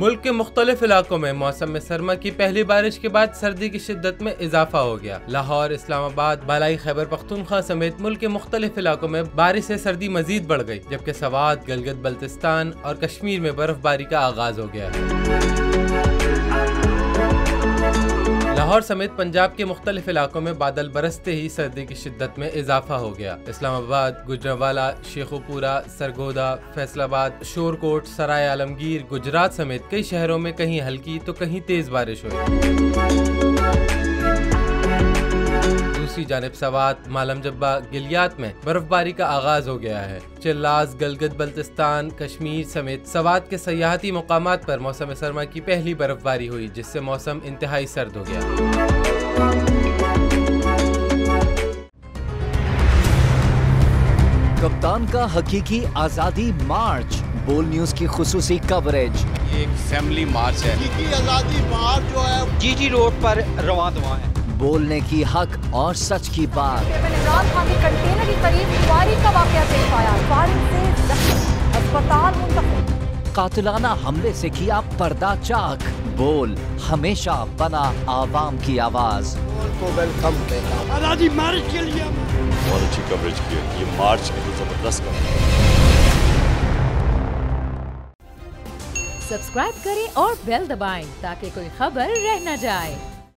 मुल्क के मुख्तलिफ इलाकों में मौसम में सरमा की पहली बारिश के बाद सर्दी की शिद्दत में इजाफा हो गया। लाहौर, इस्लामाबाद, बालाई खैबर पख्तूनख्वा समेत मुल्क के मुख्तलिफ इलाकों में बारिश से सर्दी मजीद बढ़ गई, जबकि सवात, गिलगित बल्तिस्तान और कश्मीर में बर्फबारी का आगाज हो गया है। लाहौर समेत पंजाब के मुख्तलिफ इलाकों में बादल बरसते ही सर्दी की शिद्दत में इजाफा हो गया। इस्लामाबाद, गुजरांवाला, शेखुपुरा, सरगोदा, फैसलाबाद, शोरकोट, सराय आलमगीर, गुजरात समेत कई शहरों में कहीं हल्की तो कहीं तेज बारिश हुई। दूसरी जानिब सवात, मालम जब्बा, गिलियात में बर्फबारी का आगाज हो गया है। चिल्लास, गिलगित बल्तिस्तान, कश्मीर समेत सवात के सयाहती मुकामात पर मौसम सरमा की पहली बर्फबारी हुई, जिससे मौसम इंतहाई सर्द हो गया। कप्तान का हकीकी आजादी मार्च, बोल न्यूज की खुसूसी कवरेज। ये एक फैमिली मार्च है। हकीकी आजादी मार्च जो है जीटी रोड पर रवां दवा है। बोलने की हक और सच की बात। इमरान खान के कंटेनर के करीब फायरिंग का वाकया पेश आया। फायरिंग से जख्मी, अस्पताल मुंतकिल। कातिलाना हमले से किया पर्दा चाक। बोल हमेशा बना आवाम की आवाज। को वेलकम देता। आजादी मार्च के लिए बहुत अच्छी कवरेज की है। ये मार्च की तो जबरदस्त कवरेज। सब्सक्राइब करें और बेल दबाएं ताकि कोई खबर रह न जाए।